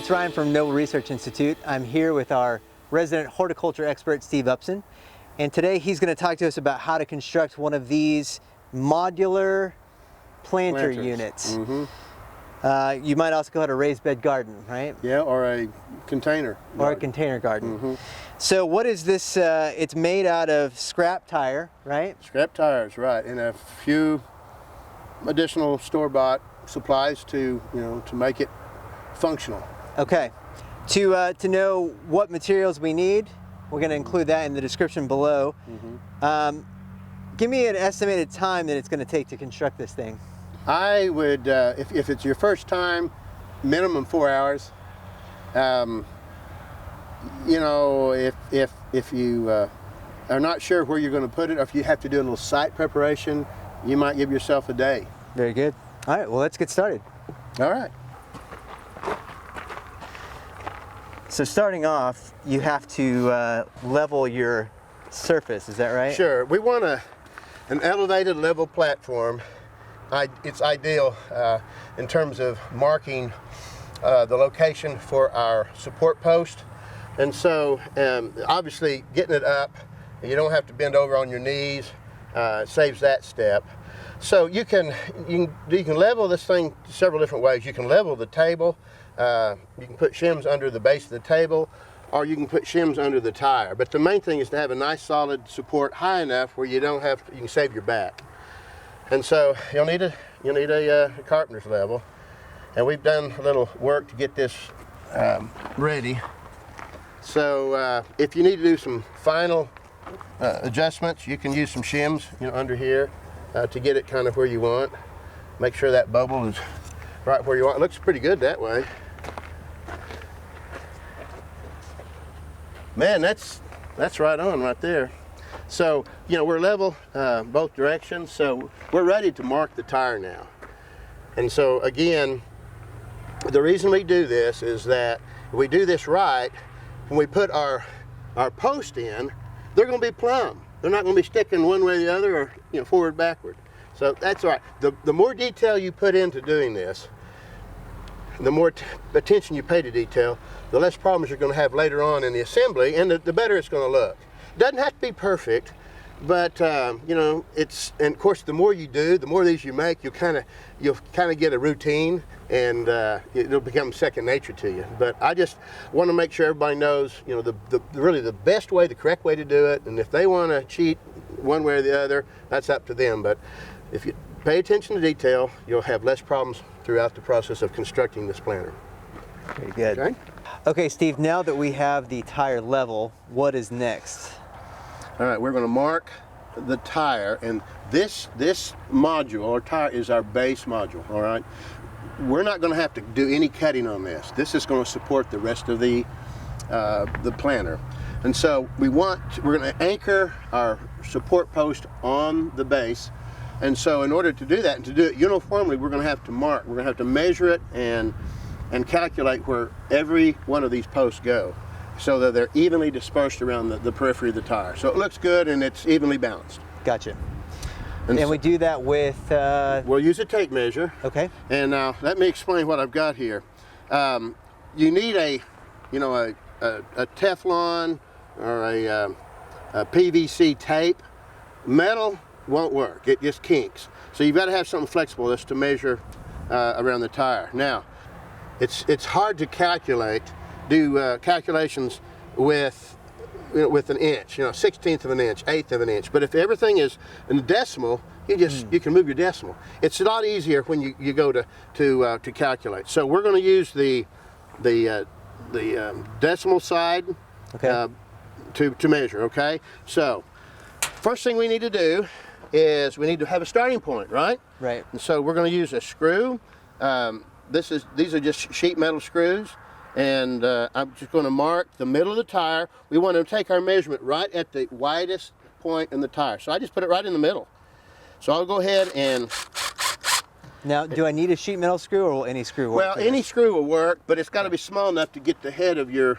It's Ryan from Noble Research Institute. I'm here with our resident horticulture expert, Steve Upson. And today he's going to talk to us about how to construct one of these modular planter units. Mm-hmm. You might also call it a raised bed garden, right? Yeah, or a container. Or a container garden. Mm-hmm. So what is this? It's made out of scrap tire, right? Scrap tires, right, and a few additional store-bought supplies to make it functional. Okay. To know what materials we need, we're going to include that in the description below. Mm-hmm. Give me an estimated time that it's going to take to construct this thing. I would, if it's your first time, minimum 4 hours. If you are not sure where you're going to put it, or if you have to do a little site preparation, you might give yourself a day. Very good. All right, well, let's get started. All right. So starting off, you have to level your surface, is that right? Sure. We want an elevated level platform. It's ideal in terms of marking the location for our support post. And so obviously getting it up, you don't have to bend over on your knees, saves that step. So you can level this thing several different ways. You can level the table, you can put shims under the base of the table, or you can put shims under the tire. But the main thing is to have a nice solid support high enough where you can save your back. And so you'll need a carpenter's level. And we've done a little work to get this ready. So if you need to do some final adjustments, you can use some shims under here to get it kind of where you want. Make sure that bubble is right where you want. It looks pretty good that way. Man, that's right on right there. So, we're level both directions, so we're ready to mark the tire now. And so again, the reason we do this is that if we do this right, when we put our post in, they're going to be plumb. They're not going to be sticking one way or the other, or forward, backward. So that's all right. The more detail you put into doing this, the more attention you pay to detail, the less problems you're going to have later on in the assembly, and the better it's going to look. It doesn't have to be perfect, but and of course the more you do, the more of these you make, you'll kind of get a routine, and it'll become second nature to you. But I just want to make sure everybody knows, really the best way, the correct way to do it. And if they want to cheat one way or the other, that's up to them. But if you pay attention to detail, you'll have less problems throughout the process of constructing this planter. Very good. Okay? Okay, Steve, now that we have the tire level, what is next? All right, we're going to mark the tire, and this module or tire is our base module. All right, we're not going to have to do any cutting on this. This is going to support the rest of the planter, and so we're going to anchor our support post on the base. And so in order to do that and to do it uniformly, we're going to have to mark. We're going to have to measure it and calculate where every one of these posts go, so that they're evenly dispersed around the periphery of the tire. So it looks good and it's evenly balanced. Gotcha. And we do that with... We'll use a tape measure. Okay. And now let me explain what I've got here. You need a Teflon or a PVC tape. Metal won't work, it just kinks. So you've got to have something flexible just to measure around the tire. Now, it's hard to do calculations with an inch, 1/16 of an inch, 1/8 of an inch. But if everything is in decimal, you can move your decimal. It's a lot easier when you go to calculate. So we're going to use the decimal side, okay, to measure. Okay. So first thing we need to do is we need to have a starting point, right? Right. And so we're going to use a screw. These are just sheet metal screws, and I'm just going to mark the middle of the tire. We want to take our measurement right at the widest point in the tire. So I just put it right in the middle. So I'll go ahead and... Now, do I need a sheet metal screw, or will any screw work? Well, any screw will work, but it's got to be small enough to get the head of your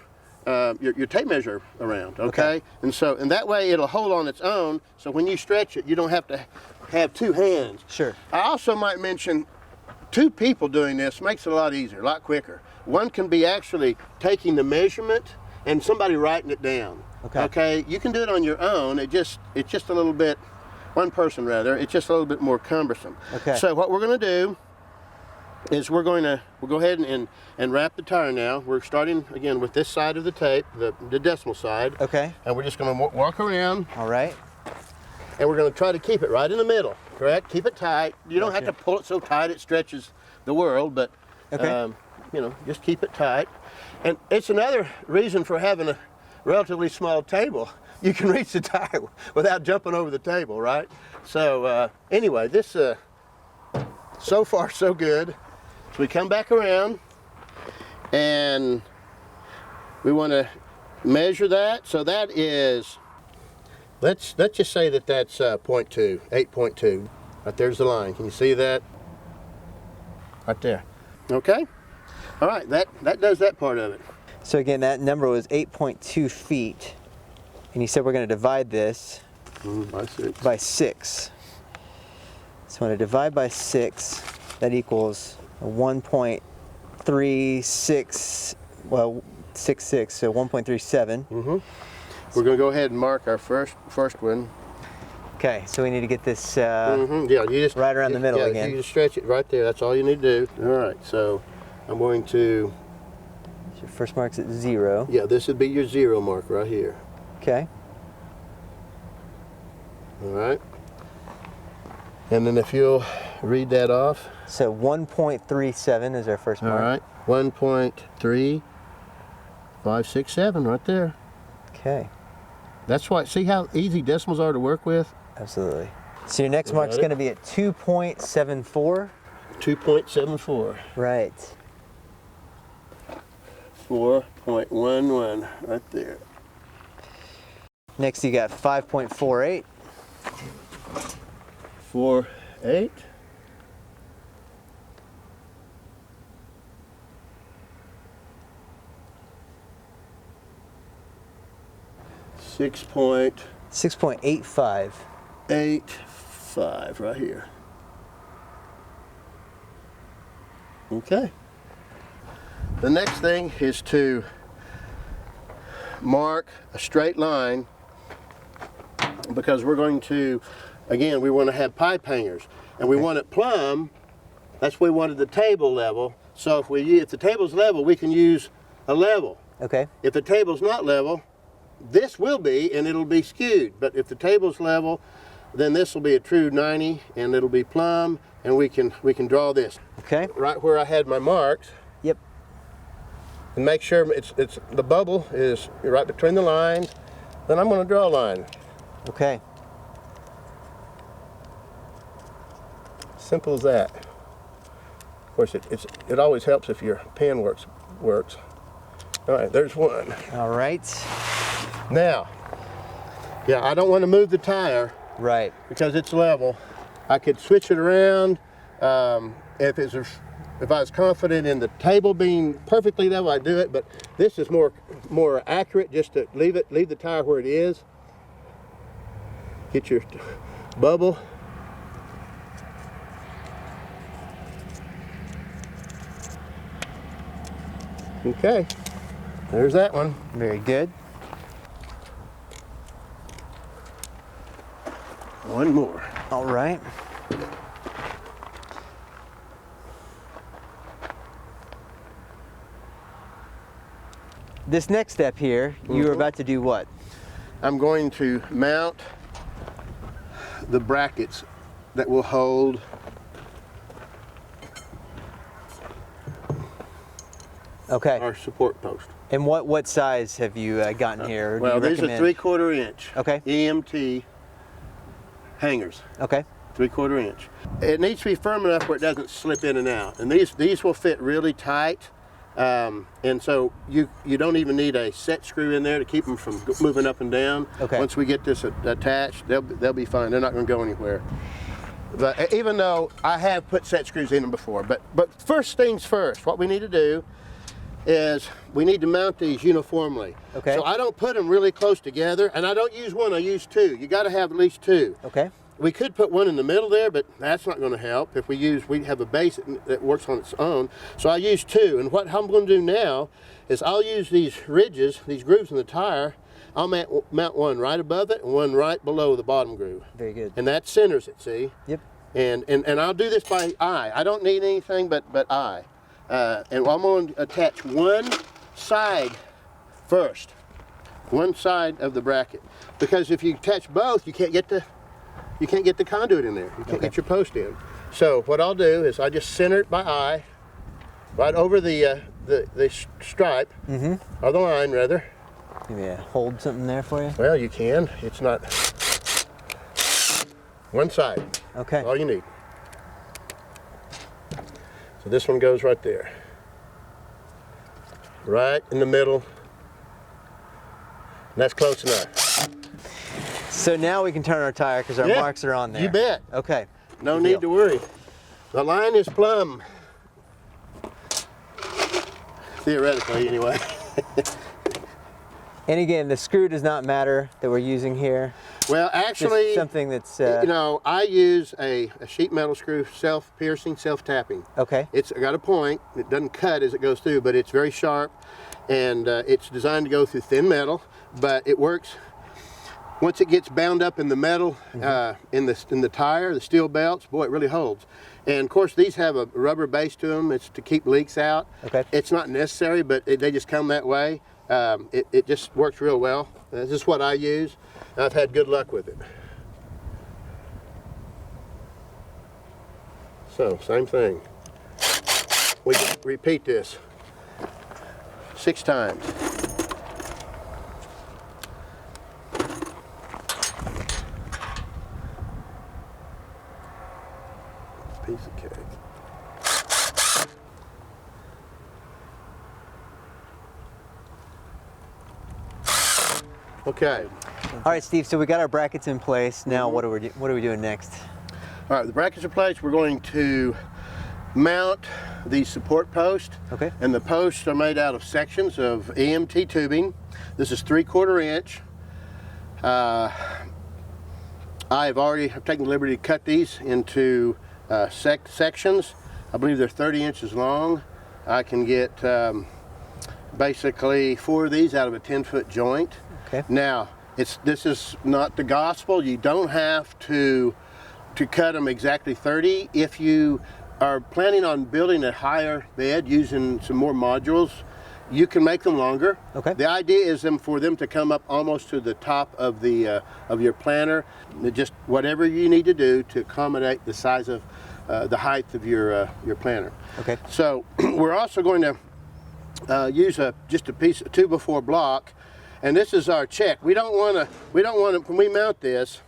tape measure around, okay? And that way it'll hold on its own, so when you stretch it, you don't have to have two hands. Sure. I also might mention, two people doing this makes it a lot easier, a lot quicker. one can be actually taking the measurement and somebody writing it down. Okay. Okay, you can do it on your own. It's just a little bit, one person rather, it's just a little bit more cumbersome. Okay. So what we're going to do is we'll go ahead and wrap the tire now. We're starting again with this side of the tape, the decimal side. Okay. And we're just going to walk around. All right. And we're going to try to keep it right in the middle, correct? Keep it tight. You don't have to pull it so tight it stretches the world, but okay. you know, just keep it tight. And it's another reason for having a relatively small table. You can reach the tire without jumping over the table, right? So anyway, this so far so good. So we come back around and we want to measure that. So that is, let's just say that that's 0.2, 8.2. Right there's the line. Can you see that? Right there. Okay. All right. That does that part of it. So again, that number was 8.2 feet, and you said we're going to divide this by 6. So when I divide by 6, that equals 1.36, well, 66, so 1.37. We're going to go ahead and mark our first one. Okay, so we need to get this Yeah, you just, right around the middle again. You just stretch it right there. That's all you need to do. All right, so I'm going to... So your first mark's at 0. Yeah, this would be your 0 mark right here. Okay. All right. And then if you'll read that off. So 1.37 is our first mark. All right, 1.3567 right there. Okay. That's why, see how easy decimals are to work with? Absolutely. So your next mark's going to be at 2.74? 2.74. Right. 4.11 right there. Next you got 5.48. 4.8. 6.85. 8.5 right here. Okay. The next thing is to mark a straight line, because we're going to, again, we want to have pipe hangers, and we want it plumb. That's why we wanted the table level. So if the table's level, we can use a level. Okay. If the table's not level, this will be, and it'll be skewed. But if the table's level, then this will be a true 90, and it'll be plumb, and we can draw this. Okay. Right where I had my marks. Yep. And make sure the bubble is right between the lines. Then I'm going to draw a line. Okay. Simple as that. Of course, it always helps if your pen works. All right, there's one. All right. Now, yeah, I don't want to move the tire. Right. Because it's level. I could switch it around. If I was confident in the table being perfectly level, I'd do it. But this is more accurate, just to leave the tire where it is. Get your bubble. Okay, there's that one. Very good. One more. All right. This next step here, you're about to do what? I'm going to mount the brackets that will hold our support post. And what size have you gotten here? Well, these are 3/4 inch. Okay. EMT hangers. Okay. 3/4 inch. It needs to be firm enough where it doesn't slip in and out. And these will fit really tight. And so you don't even need a set screw in there to keep them from moving up and down. Okay. Once we get this attached, they'll be fine. They're not going to go anywhere. But even though I have put set screws in them before, but first things first, what we need to do is we need to mount these uniformly. Okay. So I don't put them really close together, and I don't use one, I use two. You got to have at least two. Okay. we could put one in the middle there, but that's not going to help. If we have a base that works on its own. So I use two, and what I'm going to do now is I'll use these ridges, these grooves in the tire. I'll mount one right above it and one right below the bottom groove. Very good. And that centers it, see? Yep. And I'll do this by eye. I don't need anything but eye. And I'm going to attach one side first, one side of the bracket, because if you attach both, you can't get the conduit in there. You can't get your post in. So what I'll do is I just center it by eye, right over the stripe, or the line rather. Maybe hold something there for you. Well, you can. It's not one side. Okay. All you need. So this one goes right there. Right in the middle. And that's close enough. So now we can turn our tire because our marks are on there. You bet. Okay. No need to worry. The line is plumb. Theoretically, anyway. And again, the screw does not matter that we're using here. Well, actually, just something that's you know, I use a sheet metal screw, self-piercing, self-tapping. Okay. It's got a point. It doesn't cut as it goes through, but it's very sharp, and it's designed to go through thin metal. But it works once it gets bound up in the metal, in the tire, the steel belts. Boy, it really holds. And of course, these have a rubber base to them. It's to keep leaks out. Okay. It's not necessary, but they just come that way. It just works real well. This is what I use. I've had good luck with it. So, same thing. We repeat this 6 times. Piece of cake. Okay. All right, Steve, so we got our brackets in place. Now what are we doing next? All right, the brackets are placed. We're going to mount the support post. Okay. And the posts are made out of sections of EMT tubing. This is 3/4 inch. I've taken the liberty to cut these into sections. I believe they're 30 inches long. I can get basically 4 of these out of a 10-foot joint. Okay. Now, this is not the gospel. You don't have to cut them exactly 30. If you are planning on building a higher bed using some more modules, you can make them longer. Okay. The idea is for them to come up almost to the top of of your planter. Just whatever you need to do to accommodate the size of the height of your planter. Okay. So we're also going to use just a piece of 2x4 block. And this is our check. We don't want to, when we mount this,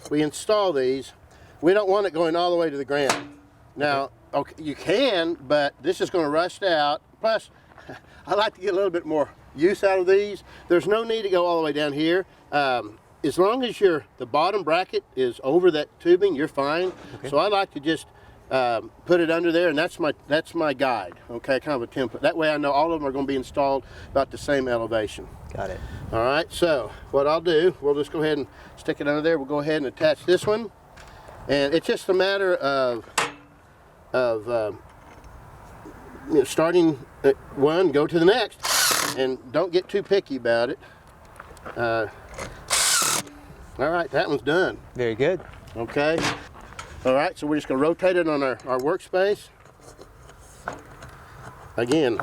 we install these, we don't want it going all the way to the ground. Now, okay, you can, but this is going to rust out. Plus, I like to get a little bit more use out of these. There's no need to go all the way down here. As long as the bottom bracket is over that tubing, you're fine. Okay. So I like to just put it under there, and that's my guide. Okay, kind of a template. That way I know all of them are going to be installed about the same elevation. Got it. All right, so what I'll do, we'll just go ahead and stick it under there. We'll go ahead and attach this one, and it's just a matter of starting at one, go to the next, and don't get too picky about it. All right, that one's done. Very good. Okay. All right, so we're just going to rotate it on our workspace. Again,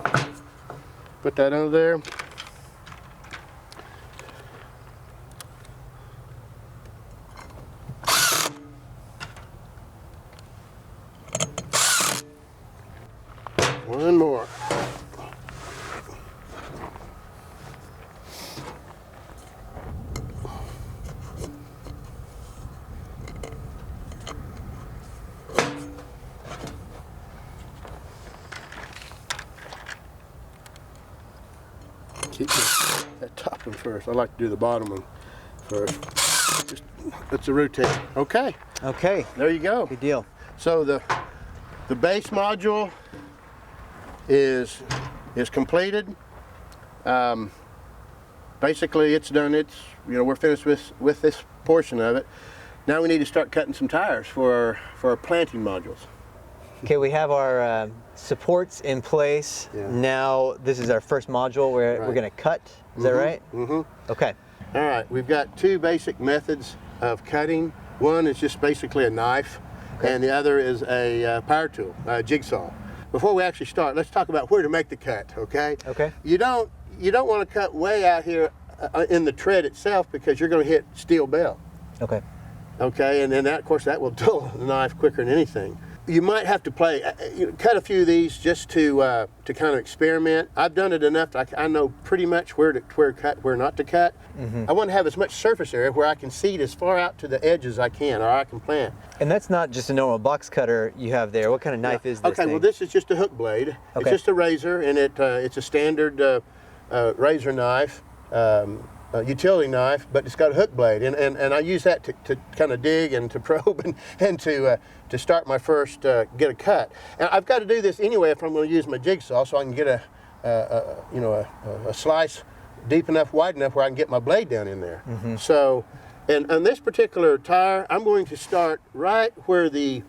put that under there. One more. Keep that top one first. I like to do the bottom one first. Just, it's a routine. Okay. Okay. There you go. Good deal. So the base module is completed. Basically, it's done. We're finished with this portion of it. Now we need to start cutting some tires for our planting modules. Okay, we have our supports in place. Yeah. Now this is our first module where we're going to cut. Is that right? Mm-hmm. Okay. All right, we've got two basic methods of cutting. One is just basically a knife, and the other is a power tool, a jigsaw. Before we actually start, let's talk about where to make the cut, okay? Okay. You don't want to cut way out here in the tread itself because you're going to hit steel belt. Okay. Okay, and then that, of course, that will dull the knife quicker than anything. You might have to cut a few of these just to kind of experiment. I've done it enough that I know pretty much where to cut, where not to cut. I want to have as much surface area where I can seed as far out to the edge as I can, or I can plant. And that's not just a normal box cutter you have there. What kind of knife is this Okay, thing? well, this is just a hook blade. Okay. It's just a razor, and it's a standard razor knife. Utility knife, but it's got a hook blade, and I use that to kind of dig and to probe and to start my first get a cut. And I've got to do this anyway if I'm going to use my jigsaw, so I can get a slice deep enough, wide enough where I can get my blade down in there. So, and on this particular tire, I'm going to start right where the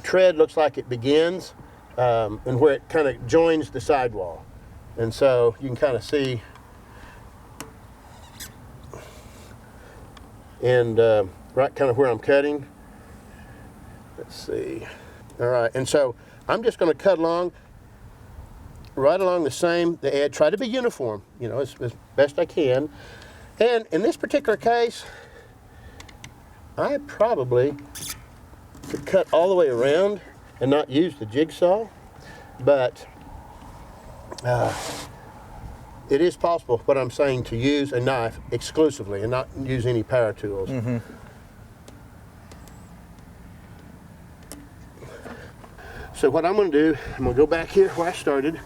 tread looks like it begins, and where it kind of joins the sidewall. And so you can kind of see. And right kind of where I'm cutting. Let's see. All right, and so I'm just going to cut along, right along the edge. Try to be uniform, as best I can. And in this particular case, I probably could cut all the way around and not use the jigsaw, but it is possible, what I'm saying, to use a knife exclusively and not use any power tools. So what I'm going to do, I'm going to go back here where I started.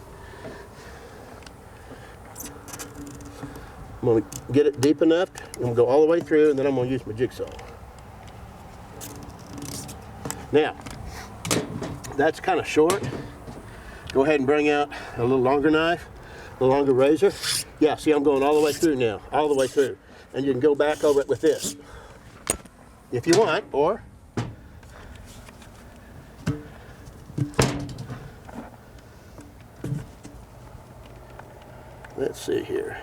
I'm going to get it deep enough, and we'll go all the way through, and then I'm going to use my jigsaw. Now, that's kind of short. Go ahead and bring out a little longer knife. A longer razor. Yeah, see, I'm going all the way through now, all the way through. And you can go back over it with this if you want, or let's see here.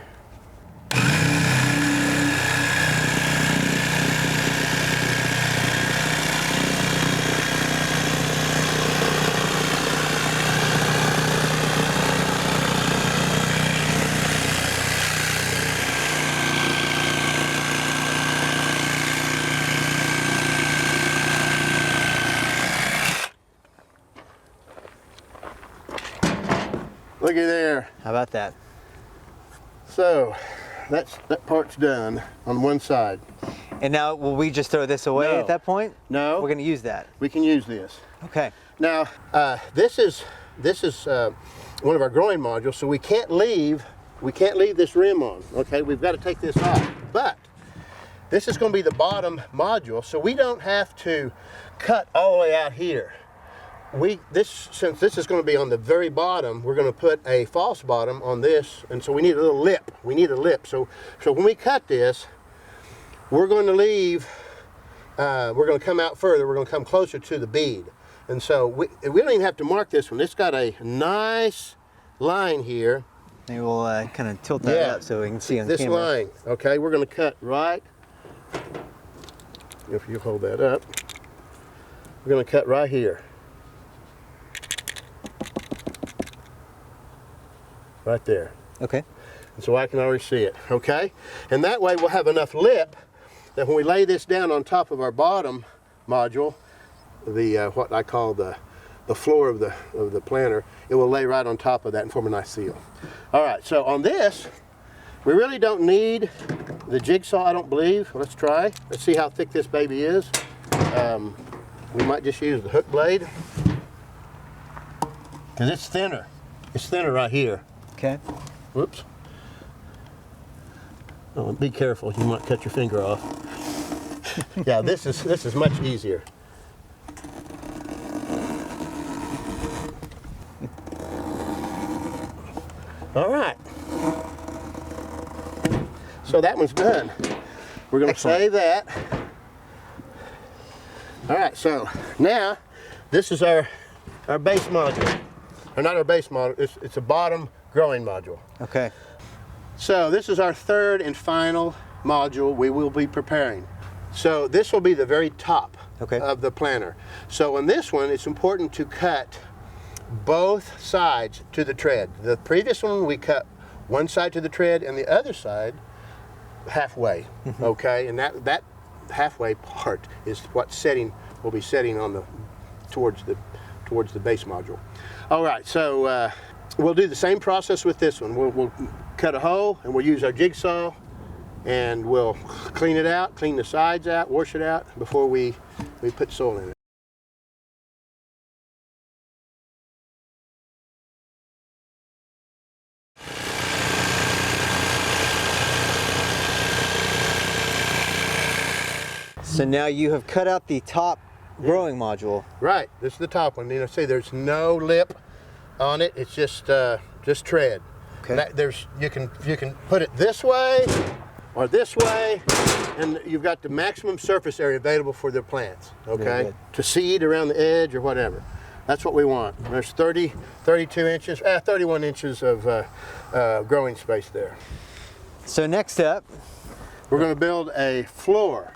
Looky there. How about that? So that part's done on one side. And now, will we just throw this away No. at that point? No. We're going to use that. We can use this. Okay. Now, this is one of our growing modules, so we can't leave this rim on. Okay, we've got to take this off. But this is going to be the bottom module, so we don't have to cut all the way out here. Since this is going to be on the very bottom, we're going to put a false bottom on this, and so we need a little lip. We need a lip. So when we cut this, we're going to leave. We're going to come out further. We're going to come closer to the bead, and so we don't even have to mark this one. It's got a nice line here. Maybe we'll kind of tilt that up so we can see on this camera. line. Okay, we're going to cut right. If you hold that up, we're going to cut right here. Right there. Okay. And so I can already see it, okay? And that way we'll have enough lip that when we lay this down on top of our bottom module, what I call the floor of the planter, it will lay right on top of that and form a nice seal. All right, so on this, we really don't need the jigsaw, I don't believe. Let's try. Let's see how thick this baby is. We might just use the hook blade because it's thinner. It's thinner right here. Okay. Whoops. Oh, be careful, you might cut your finger off. Yeah, this is much easier. All right. So that one's done. We're going to save that. All right, so now this is our base module. Or not our base module, it's a bottom growing module. Okay. So this is our third and final module we will be preparing. So this will be the very top of the planter. So on this one, it's important to cut both sides to the tread. The previous one, we cut one side to the tread and the other side halfway, okay? And that halfway part is what we'll be setting on towards the base module. All right, so we'll do the same process with this one. We'll cut a hole and we'll use our jigsaw and we'll clean it out, clean the sides out, wash it out before we put soil in it. So now you have cut out the top growing module. Right, this is the top one. You know, see, there's no lip on it. It's just tread. Okay. You can put it this way or this way, and you've got the maximum surface area available for the plants. Okay, to seed around the edge or whatever. That's what we want. There's 32 inches, 31 inches of growing space there. So next up, we're going to build a floor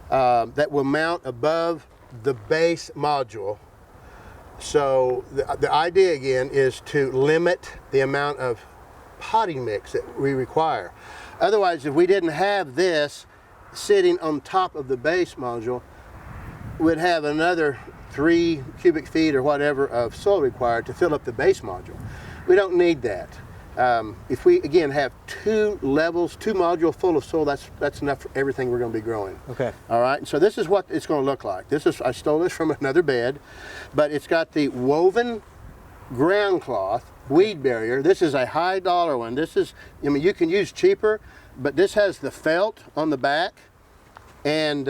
that will mount above the base module. So the idea again is to limit the amount of potting mix that we require. Otherwise, if we didn't have this sitting on top of the base module, we'd have another 3 cubic feet or whatever of soil required to fill up the base module. We don't need that. If we again have 2 levels, 2 modules full of soil, that's enough for everything we're going to be growing. Okay. All right. So this is what it's going to look like. I stole this from another bed, but it's got the woven ground cloth weed barrier. This is a high dollar one. This is, I mean, you can use cheaper, but this has the felt on the back. And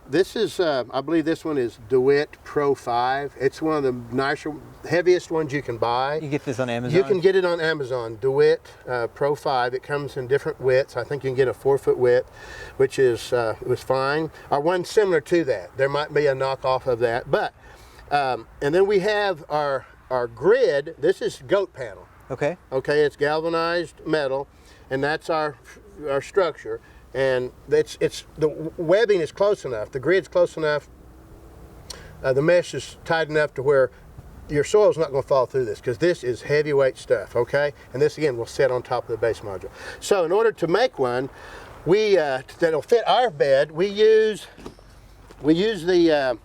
this is, I believe this one is DeWitt Pro 5. It's one of the nicer, heaviest ones you can buy. You get this on Amazon? You can get it on Amazon, DeWitt Pro 5. It comes in different widths. I think you can get a 4-foot width, which was fine. Or one similar to that. There might be a knockoff of that. But, and then we have our grid. This is goat panel. Okay. Okay, it's galvanized metal, and that's our structure. And the webbing is close enough, the grid's close enough, the mesh is tight enough to where your soil's not going to fall through this, because this is heavyweight stuff, okay? And this again will sit on top of the base module. So in order to make one, that'll fit our bed, we use the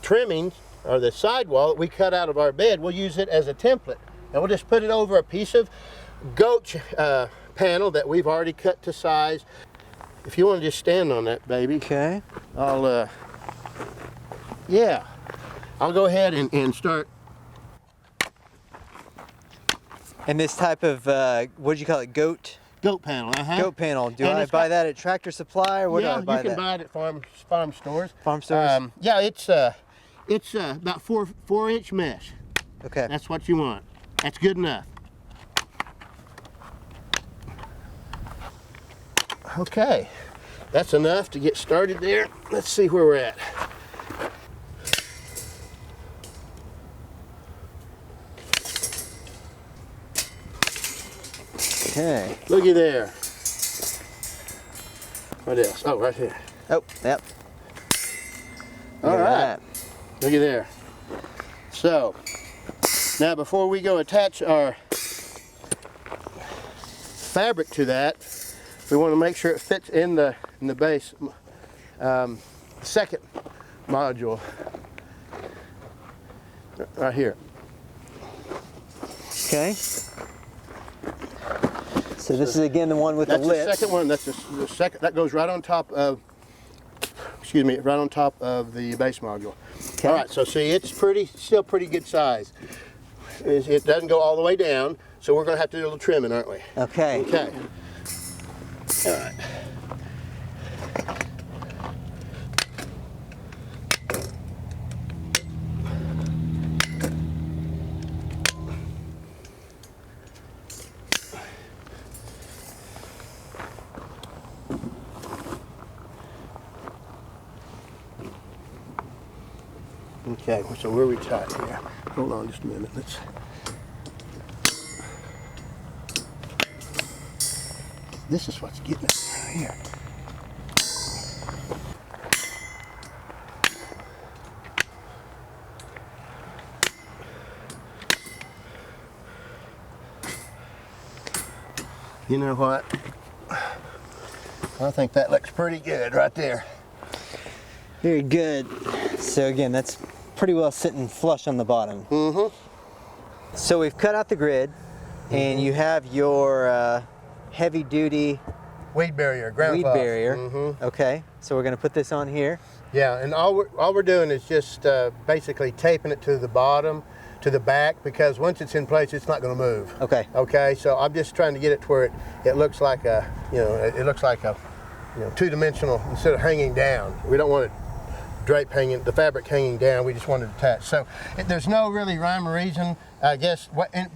trimmings or the sidewall that we cut out of our bed. We'll use it as a template, and we'll just put it over a piece of goat panel that we've already cut to size. If you want to just stand on that, baby. Okay. I'll go ahead and start. And this type of, what did you call it, goat? Goat panel, Goat panel. Do I buy that at Tractor Supply, or where do I buy that? Yeah, you can buy it at farm stores. Farm stores? Yeah, it's about 4-inch mesh. Okay. That's what you want. That's good enough. Okay, that's enough to get started there. Let's see where we're at. Okay. Looky there. What else? Oh, right here. Oh, yep. All right. Looky there. So, now before we go attach our fabric to that, we want to make sure it fits in the base second module right here. Okay. So this is again the one with the lips. That's the second one. That's the second. That goes right on top of. Excuse me, right on top of the base module. Okay. All right. So see, it's still pretty good size. It doesn't go all the way down, so we're going to have to do a little trimming, aren't we? Okay. Okay. All right. Okay, so where are we tight here? Hold on just a minute. This is what's getting us right here. You know what? I think that looks pretty good right there. Very good. So again, that's pretty well sitting flush on the bottom. Mm-hmm. So we've cut out the grid, and you have your heavy duty Weed barrier, ground weed cloth. barrier. Mm-hmm. Okay, so we're gonna put this on here. Yeah, and all we're doing is just basically taping it to the bottom, to the back, because once it's in place, it's not going to move. Okay. Okay, so I'm just trying to get it to where it looks like a, it looks like a, two-dimensional instead of hanging down. We don't want it the fabric hanging down. We just want it attached. So there's no really rhyme or reason, I guess,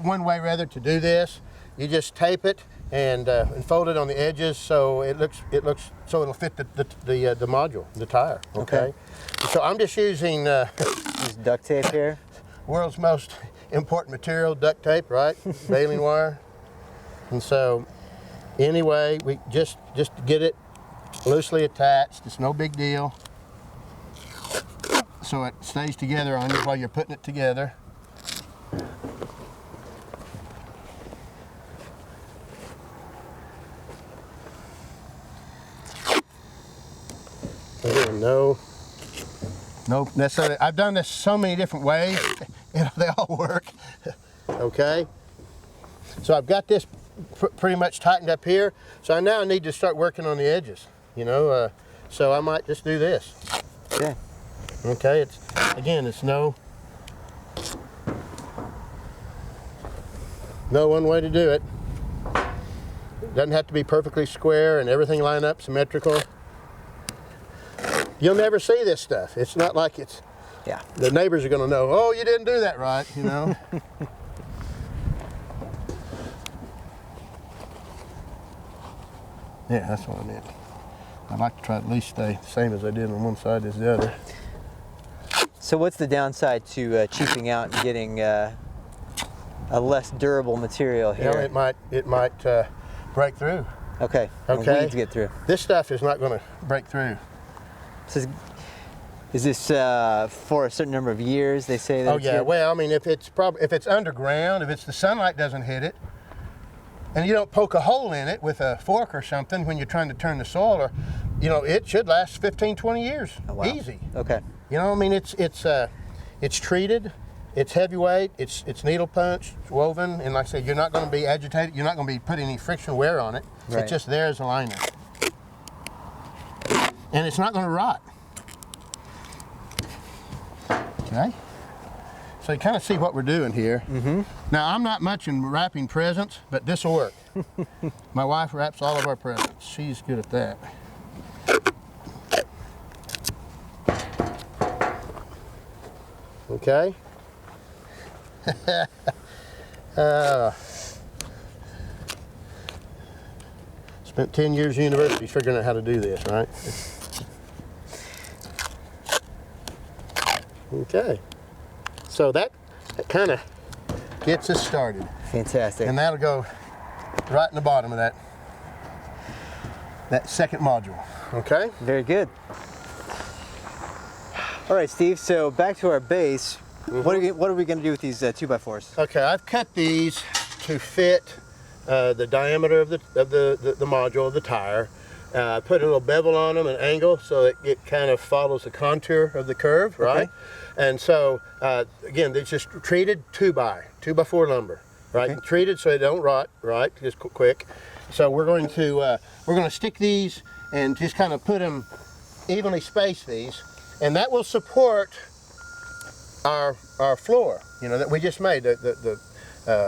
one way rather to do this. You just tape it and fold it on the edges so it looks so it'll fit the module, the tire. Okay. So I'm just using Use duct tape here. world's most important material, duct tape, right? Baling wire. And so anyway, we just get it loosely attached. It's no big deal. So it stays together on you while you're putting it together. Again, no necessarily. I've done this so many different ways. They all work. Okay. So I've got this pretty much tightened up here. So I now need to start working on the edges. So I might just do this. Okay. Okay. It's no one way to do it. It doesn't have to be perfectly square and everything line up symmetrical. You'll never see this stuff. It's not like it's, the neighbors are going to know, oh, you didn't do that right, Yeah, that's what I meant. I'd like to try to at least stay the same as I did on one side as the other. So what's the downside to cheaping out and getting a less durable material here? It might break through. Okay. Okay. Weeds get through. This stuff is not going to break through. So is this for a certain number of years? They say that. Oh yeah. Well, I mean, if it's underground, if the sunlight doesn't hit it, and you don't poke a hole in it with a fork or something when you're trying to turn the soil, or it should last 15, 20 years. Oh, wow. Easy. Okay. I mean, it's treated, it's heavyweight, it's needle punched, it's woven, and like I said, you're not going to be agitated, you're not going to be putting any friction wear on it. Right. It's just there as a liner. And it's not going to rot. Okay? So you kind of see what we're doing here. Mm-hmm. Now, I'm not much in wrapping presents, but this will work. My wife wraps all of our presents. She's good at that. Okay? Spent 10 years at university figuring out how to do this, right? Okay. So that kind of gets us started. Fantastic. And that'll go right in the bottom of that second module. Okay? Very good. All right, Steve, so back to our base. What are we going to do with these 2x4s? Okay, I've cut these to fit the diameter of the module of the tire. I put a little bevel on them, an angle, so it kind of follows the contour of the curve, right? Okay. And so, again, they're just treated 2x4 lumber, right? Okay. Treated so they don't rot, right? Just quick. So we're going to stick these and just kind of put them evenly space these, and that will support our floor, that we just made, the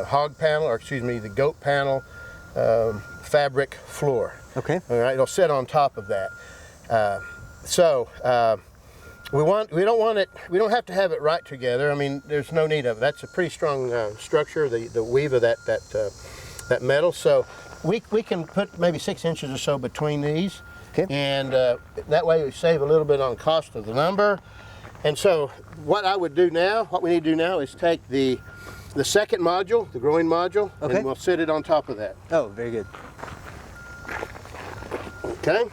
hog panel, or excuse me, the goat panel fabric floor. Okay. All right, it'll sit on top of that. We don't have to have it right together. I mean, there's no need of it. That's a pretty strong structure, the weave of that metal. So we can put maybe 6 inches or so between these. Okay. And that way we save a little bit on cost of the lumber. And so what I would do now, what we need to do now is take the second module, the growing module, Okay. and we'll sit it on top of that. Oh, very good. Okay?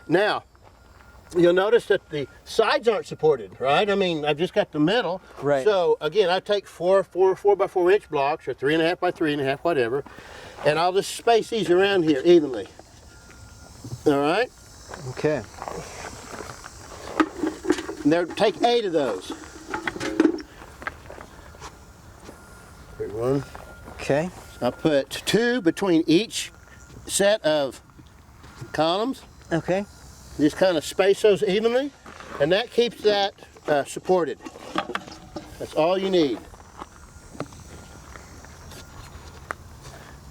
Now, you'll notice that the sides aren't supported, right? I mean, I've just got the middle. Right. So again, I take four by 4 inch blocks, or 3.5 by 3.5, whatever, and I'll just space these around here evenly. All right? Okay. And there, take 8 of those. Here's one. Okay. I'll put 2 between each set of columns. Okay. Just kind of space those evenly, and that keeps that supported. That's all you need.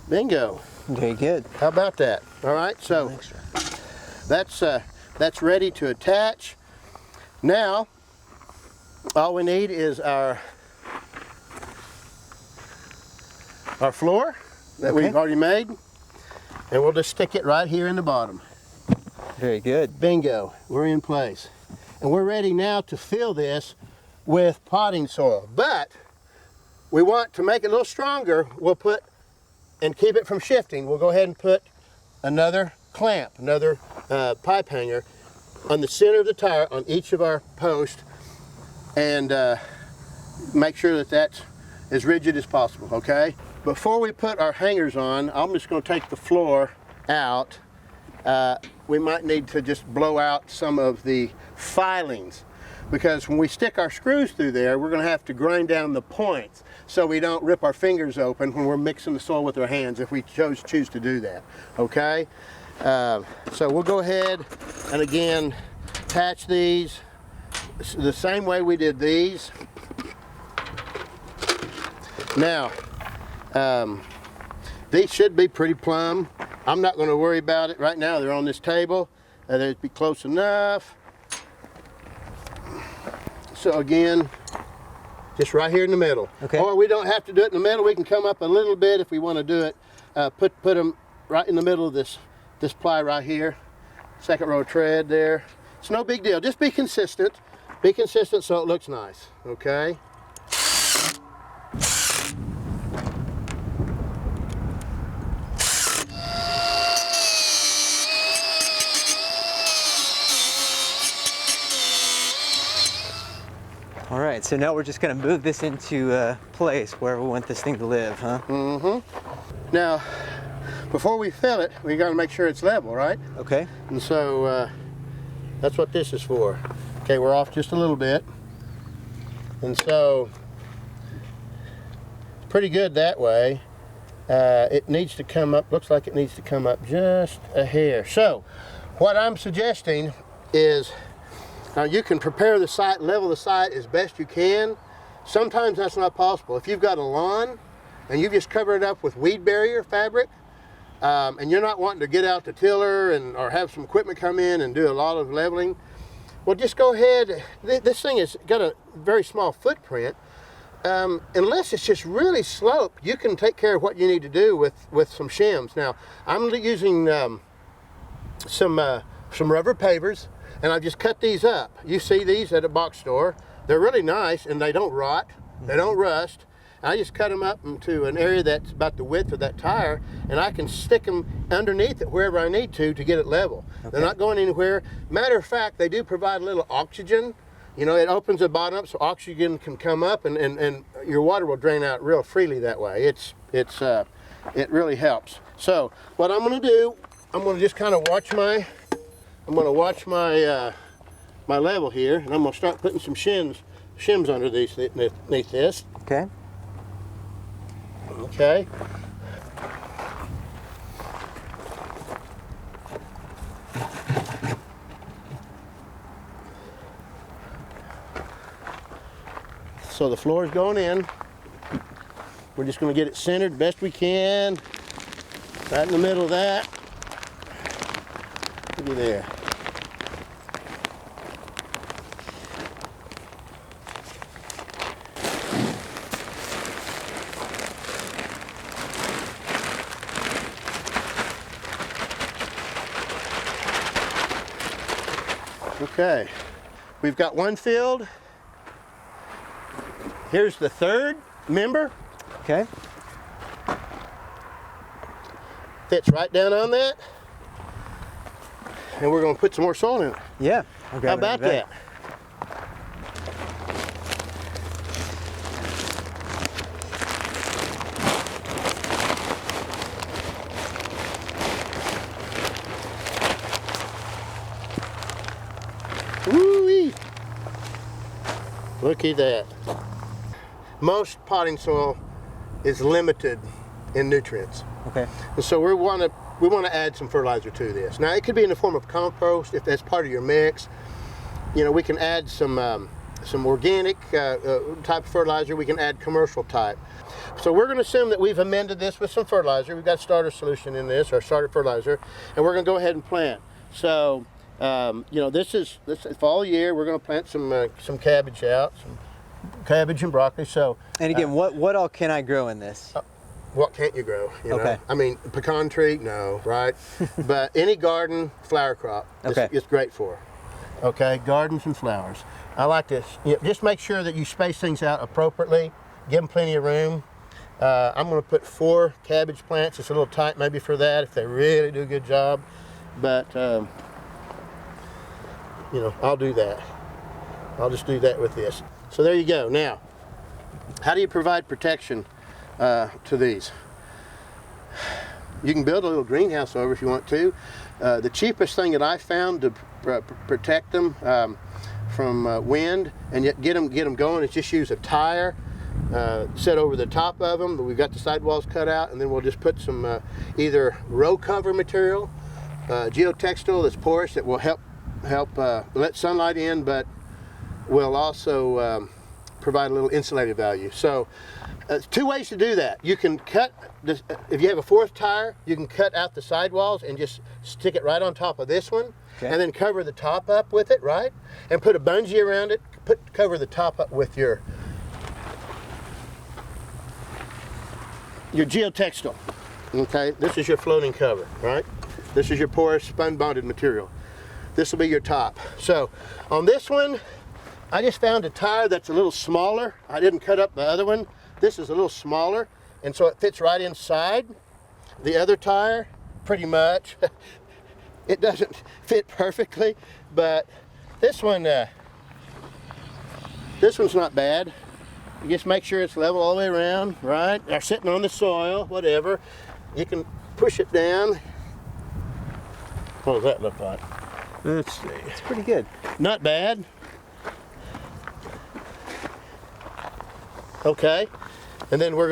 Bingo. Very good. How about that? All right, so that's ready to attach. Now, all we need is our floor that Okay. we've already made, and we'll just stick it right here in the bottom. Very good. Bingo, we're in place. And we're ready now to fill this with potting soil. But we want to make it a little stronger. We'll put, and keep it from shifting, we'll go ahead and put another clamp, another pipe hanger on the center of the tire on each of our posts, and make sure that that's as rigid as possible, okay? Before we put our hangers on, I'm just going to take the floor out. We might need to just blow out some of the filings, because when we stick our screws through there, we're going to have to grind down the points so we don't rip our fingers open when we're mixing the soil with our hands, if we choose to do that, okay? So we'll go ahead and again attach these the same way we did these. Now, these should be pretty plumb. I'm not going to worry about it right now. They're on this table. They'd be close enough. So again, just right here in the middle. Okay. Or we don't have to do it in the middle. We can come up a little bit if we want to do it. Put them right in the middle of this ply right here. Second row tread there. It's no big deal. Just be consistent. Be consistent so it looks nice. Okay. All right, so now we're just going to move this into place where we want this thing to live, huh? Mm-hmm. Now, before we fill it, we got to make sure it's level, right? Okay. And so that's what this is for. Okay, we're off just a little bit. And so it's pretty good that way. It needs to come up, looks like it needs to come up just a hair. So what I'm suggesting is, now you can prepare the site, level the site as best you can. Sometimes that's not possible. If you've got a lawn and you've just covered it up with weed barrier fabric, and you're not wanting to get out the tiller or have some equipment come in and do a lot of leveling, well, just go ahead. This thing has got a very small footprint. Unless it's just really sloped, you can take care of what you need to do with some shims. Now, I'm using some rubber pavers, and I've just cut these up. You see these at a box store. They're really nice, and they don't rot, they don't rust. I just cut them up into an area that's about the width of that tire, and I can stick them underneath it wherever I need to get it level. Okay. They're not going anywhere. Matter of fact, they do provide a little oxygen. You know, it opens the bottom up so oxygen can come up, and your water will drain out real freely that way. It really helps. So what I'm going to do, I'm going to just kind of watch my my level here, and I'm going to start putting some shims underneath this. Okay. Okay. So the floor is going in. We're just going to get it centered best we can. Right in the middle of that. Look at there. Okay, we've got one filled. Here's the third member. Okay. Fits right down on that. And we're going to put some more soil in it. Yeah. How about that? Woo-wee. Look at that. Most potting soil is limited in nutrients. Okay. And so we want to add some fertilizer to this. Now it could be in the form of compost if that's part of your mix. You know, we can add some organic type of fertilizer. We can add commercial type. So we're going to assume that we've amended this with some fertilizer. We've got starter solution in this, or starter fertilizer, and we're going to go ahead and plant. So you know, this is fall year. We're going to plant some cabbage out, some cabbage and broccoli. So And again, what all can I grow in this? What can't you grow? You know? Okay. I mean, pecan tree, no, right? But any garden flower crop, it's great for. Okay, gardens and flowers. I like this. You know, just make sure that you space things out appropriately. Give them plenty of room. I'm going to put 4 cabbage plants. It's a little tight maybe for that if they really do a good job. But, you know, I'll do that. I'll just do that with this. So there you go. Now, how do you provide protection to these? You can build a little greenhouse over if you want to. The cheapest thing that I found to protect them from wind and yet get them going is just use a tire set over the top of them. But we've got the sidewalls cut out, and then we'll just put some either row cover material, geotextile that's porous that will help let sunlight in, but will also provide a little insulated value. So 2 ways to do that. You can cut this, if you have a 4th tire, you can cut out the sidewalls and just stick it right on top of this one, and then cover the top up with it, right? And put a bungee around it, cover the top up with your geotextile. Okay, this is your floating cover, right? This is your porous spun bonded material. This will be your top. So on this one, I just found a tire that's a little smaller. I didn't cut up the other one. This is a little smaller, and so it fits right inside the other tire, pretty much. It doesn't fit perfectly, but this one's not bad. You just make sure it's level all the way around, right? Or sitting on the soil, whatever. You can push it down. What does that look like? Let's see. It's pretty good. Not bad. Okay, and then we're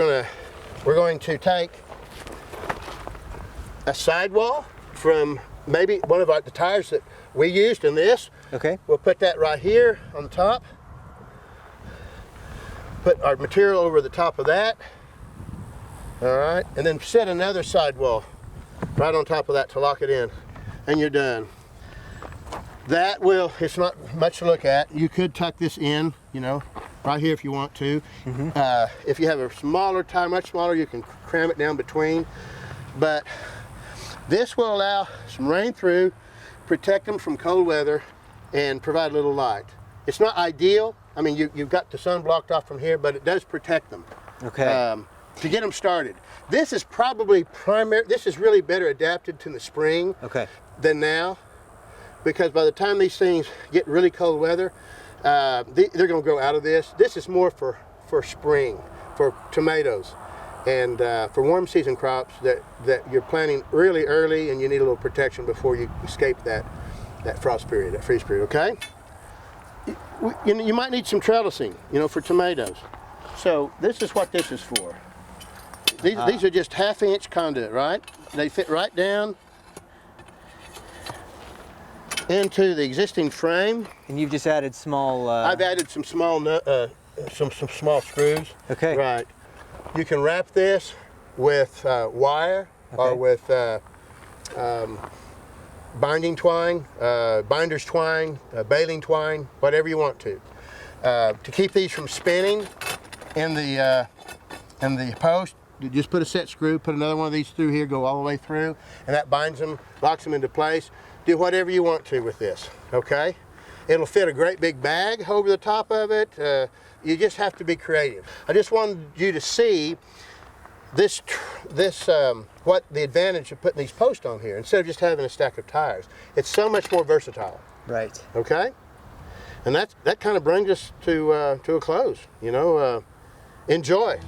going to take a sidewall from maybe one of the tires that we used in this. Okay. We'll put that right here on the top. Put our material over the top of that. All right, and then set another sidewall right on top of that to lock it in, and you're done. That will, it's not much to look at. You could tuck this in, you know, right here if you want to. If you have a smaller tire, much smaller, you can cram it down between. But this will allow some rain through, protect them from cold weather, and provide a little light. It's not ideal. I mean, you've got the sun blocked off from here, but it does protect them. Okay. To get them started. This is probably this is really better adapted to the spring than now, because by the time these things get really cold weather, they're going to grow out of this. This is more for spring, for tomatoes, and for warm season crops that you're planting really early, and you need a little protection before you escape that frost period, that freeze period. Okay. You might need some trellising, you know, for tomatoes. So this is what this is for. These are just 1/2-inch conduit, right? They fit right down into the existing frame. And you've just added small... I've added some small some small screws. Okay. Right. You can wrap this with wire or with binding twine, binder's twine, baling twine, whatever you want to keep these from spinning in the post. You just put a set screw, put another one of these through here, go all the way through, and that binds them, locks them into place. Do whatever you want to with this, okay? It'll fit a great big bag over the top of it. You just have to be creative. I just wanted you to see what the advantage of putting these posts on here instead of just having a stack of tires. It's so much more versatile. Right. Okay? And that kind of brings us to a close. You know, enjoy.